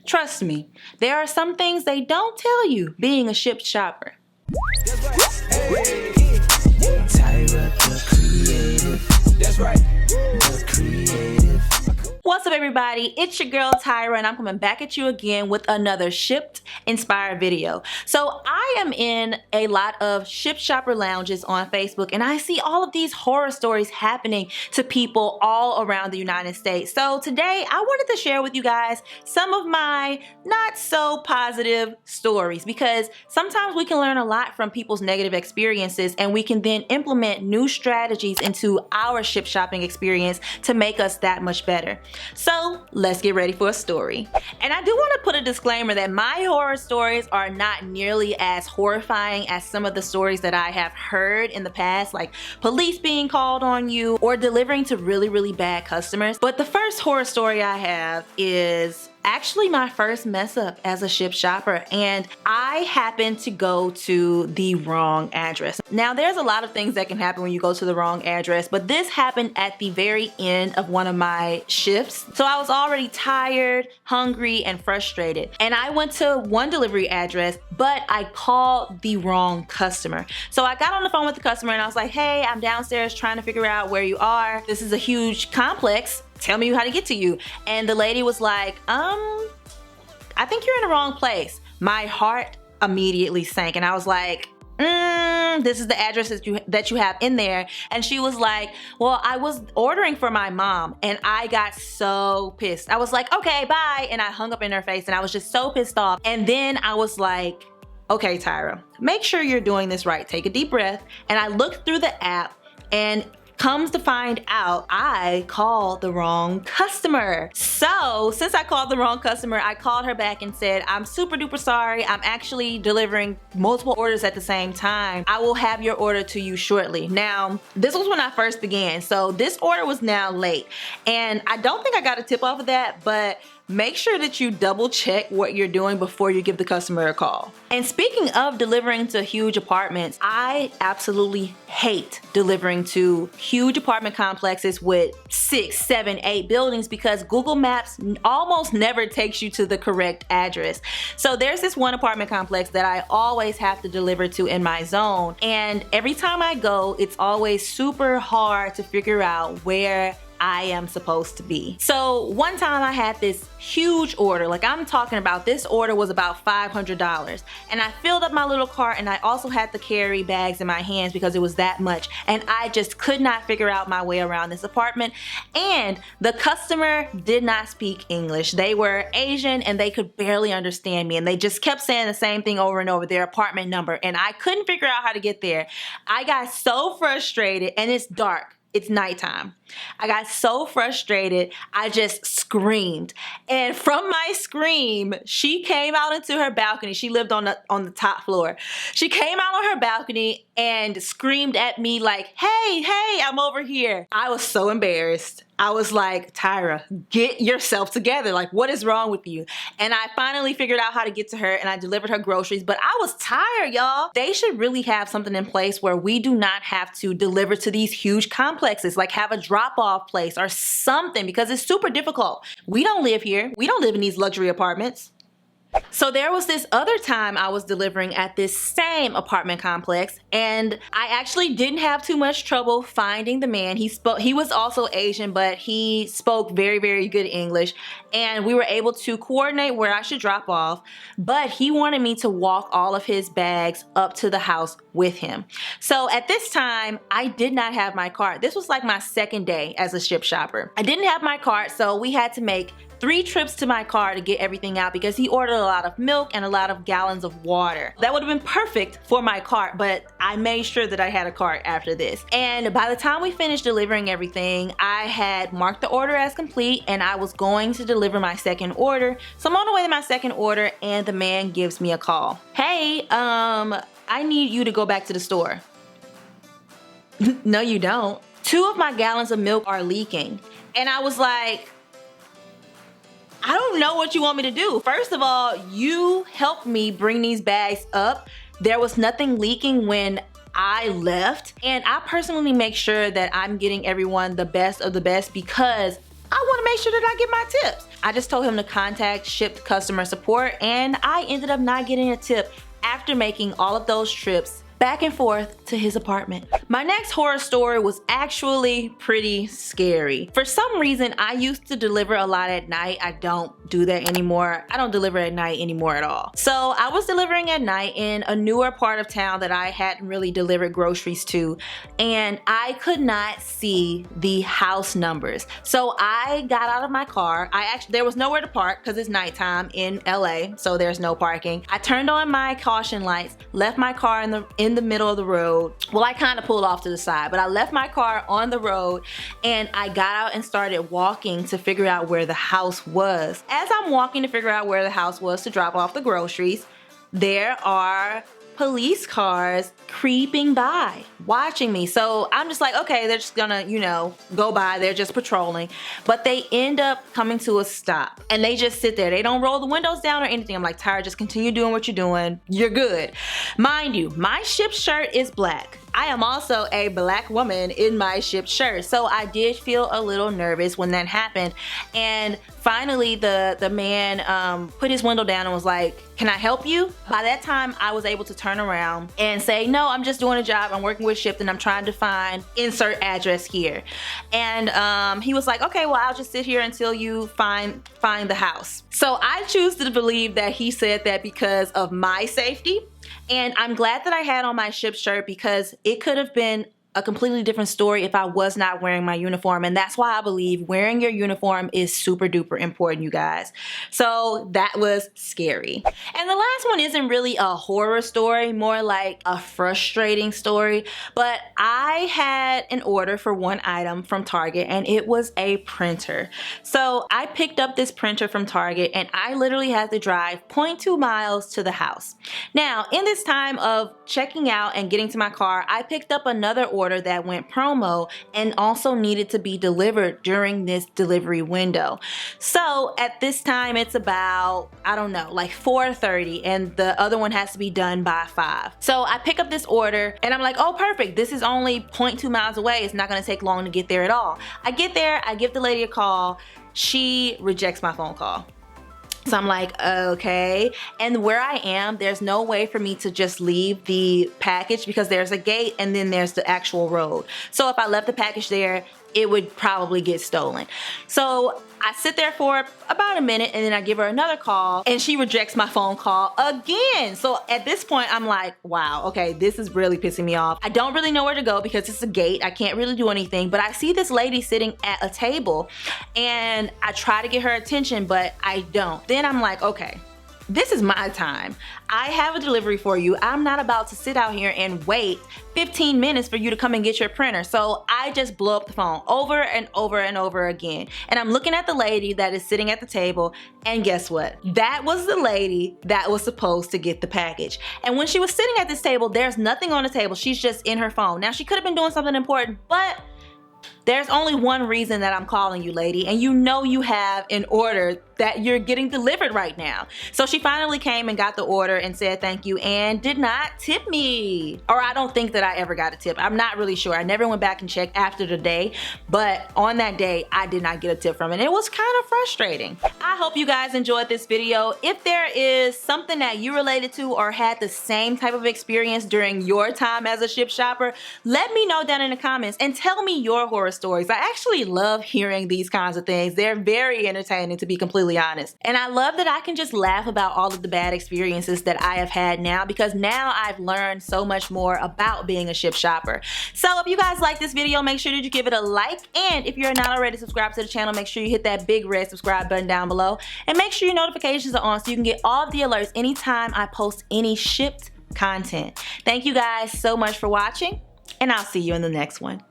Trust me, there are some things they don't tell you being a Shipt shopper. Tyra, the creative. That's right. The creative. What's up, everybody? It's your girl Tyra, and I'm coming back at you again with another Shipt inspired video. So I am in a lot of Shipt shopper lounges on Facebook, and I see all of these horror stories happening to people all around the United States. So today I wanted to share with you guys some of my not so positive stories, because sometimes we can learn a lot from people's negative experiences, and we can then implement new strategies into our Shipt shopping experience to make us that much better. So let's get ready for a story. And I do want to put a disclaimer that my horror stories are not nearly as horrifying as some of the stories that I have heard in the past, like police being called on you or delivering to really bad customers. But the first horror story I have is actually my first mess up as a Shipt shopper, and I happened to go to the wrong address. Now, there's a lot of things that can happen when you go to the wrong address, but this happened at the very end of one of my shifts. So I was already tired, hungry, and frustrated, and I went to one delivery address, but I called the wrong customer. So I got on the phone with the customer and I was like, hey, I'm downstairs trying to figure out where you are. This is a huge complex. Tell me how to get to you. And the lady was like, I think you're in the wrong place. My heart immediately sank, and I was like, this is the address that you have in there. And she was like, well, I was ordering for my mom. And I got so pissed. I was like, okay, bye. And I hung up in her face, and I was just so pissed off. And then I was like, okay, Tyra, make sure you're doing this right. Take a deep breath. And I looked through the app, and comes to find out I called the wrong customer. So since I called the wrong customer, I called her back and said, I'm super duper sorry. I'm actually delivering multiple orders at the same time. I will have your order to you shortly. Now, this was when I first began, so this order was now late. And I don't think I got a tip off of that, but make sure that you double check what you're doing before you give the customer a call. And speaking of delivering to huge apartments, I absolutely hate delivering to huge apartment complexes with 6, 7, 8 buildings, because Google Maps almost never takes you to the correct address. So there's this one apartment complex that I always have to deliver to in my zone, and every time I go, it's always super hard to figure out where I am supposed to be. So one time I had this huge order, like I'm talking about, this order was about $500, and I filled up my little cart, and I also had to carry bags in my hands because it was that much, and I just could not figure out my way around this apartment. And the customer did not speak English. They were Asian, and they could barely understand me, and they just kept saying the same thing over and over, their apartment number, and I couldn't figure out how to get there. I got so frustrated, and it's dark. It's nighttime. I got so frustrated, I just screamed. And from my scream, she came out into her balcony. She lived on the top floor. She came out on her balcony and screamed at me like, hey, I'm over here. I was so embarrassed. I was like, Tyra, get yourself together. Like, what is wrong with you? And I finally figured out how to get to her, and I delivered her groceries, but I was tired, y'all. They should really have something in place where we do not have to deliver to these huge complexes, like have a drop-off place or something, because it's super difficult. We don't live here. We don't live in these luxury apartments. So there was this other time I was delivering at this same apartment complex, and I actually didn't have too much trouble finding the man. He was also Asian, but he spoke very good English, and we were able to coordinate where I should drop off, but he wanted me to walk all of his bags up to the house with him. So at this time, I did not have my cart. This was like my second day as a Shipt shopper. I didn't have my cart, so we had to make 3 trips to my car to get everything out, because he ordered a lot of milk and a lot of gallons of water. That would have been perfect for my cart, but I made sure that I had a cart after this. And by the time we finished delivering everything, I had marked the order as complete, and I was going to deliver my second order. So I'm on the way to my second order, and the man gives me a call. Hey, I need you to go back to the store. No, you don't. 2 of my gallons of milk are leaking. And I was like, I don't know what you want me to do. First of all, you helped me bring these bags up. There was nothing leaking when I left. And I personally make sure that I'm getting everyone the best of the best, because I want to make sure that I get my tips. I just told him to contact Shipt customer support, and I ended up not getting a tip after making all of those trips back and forth to his apartment. My next horror story was actually pretty scary. For some reason, I used to deliver a lot at night. I don't do that anymore. I don't deliver at night anymore at all. So I was delivering at night in a newer part of town that I hadn't really delivered groceries to, and I could not see the house numbers. So I got out of my car. There was nowhere to park because it's nighttime in LA, so there's no parking. I turned on my caution lights, left my car in the middle of the road. Well, I kind of pulled off to the side, but I left my car on the road and I got out and started walking to figure out where the house was. As I'm walking to figure out where the house was to drop off the groceries, there are police cars creeping by, watching me. So I'm just like, okay, they're just gonna, you know, go by. They're just patrolling. But they end up coming to a stop and they just sit there. They don't roll the windows down or anything. I'm like, Tyra, just continue doing what you're doing. You're good. Mind you, my Shipt shirt is black. I am also a black woman in my Shipt shirt. So I did feel a little nervous when that happened. And finally the man put his window down and was like, can I help you? By that time, I was able to turn around and say, no, I'm just doing a job. I'm working with Shipt and I'm trying to find insert address here. And he was like, okay, well, I'll just sit here until you find the house. So I choose to believe that he said that because of my safety. And I'm glad that I had on my Shipt shirt because it could have been a completely different story if I was not wearing my uniform. And that's why I believe wearing your uniform is super duper important, you guys. So that was scary. And the last one isn't really a horror story, more like a frustrating story. But I had an order for one item from Target and it was a printer. So I picked up this printer from Target and I literally had to drive 0.2 miles to the house. Now, in this time of checking out and getting to my car, I picked up another order that went promo and also needed to be delivered during this delivery window. So at this time it's about, I don't know, like 4:30 and the other one has to be done by 5. So I pick up this order and I'm like, oh perfect, this is only 0.2 miles away. It's not gonna take long to get there at all. I get there, I give the lady a call. She rejects my phone call. So I'm like, okay. And where I am, there's no way for me to just leave the package because there's a gate and then there's the actual road. So if I left the package there, it would probably get stolen. So I sit there for about a minute and then I give her another call and she rejects my phone call again. So at this point I'm like, wow, okay, this is really pissing me off. I don't really know where to go because it's a gate. I can't really do anything, but I see this lady sitting at a table and I try to get her attention, but I don't. Then I'm like, okay, this is my time. I have a delivery for you. I'm not about to sit out here and wait 15 minutes for you to come and get your printer. So I just blow up the phone over and over and over again. And I'm looking at the lady that is sitting at the table, and guess what? That was the lady that was supposed to get the package. And when she was sitting at this table, there's nothing on the table. She's just in her phone. Now she could have been doing something important, but there's only one reason that I'm calling you, lady, and you know you have an order that you're getting delivered right now. So she finally came and got the order and said thank you and did not tip me. Or I don't think that I ever got a tip. I'm not really sure. I never went back and checked after the day, but on that day, I did not get a tip from it. It was kind of frustrating. I hope you guys enjoyed this video. If there is something that you related to or had the same type of experience during your time as a Shipt shopper, let me know down in the comments and tell me your horror stories. I actually love hearing these kinds of things. They're very entertaining, to be completely honest. And I love that I can just laugh about all of the bad experiences that I have had now, because now I've learned so much more about being a Shipt shopper. So if you guys like this video, make sure that you give it a like. And if you're not already subscribed to the channel, make sure you hit that big red subscribe button down below. And make sure your notifications are on so you can get all of the alerts anytime I post any Shipt content. Thank you guys so much for watching, and I'll see you in the next one.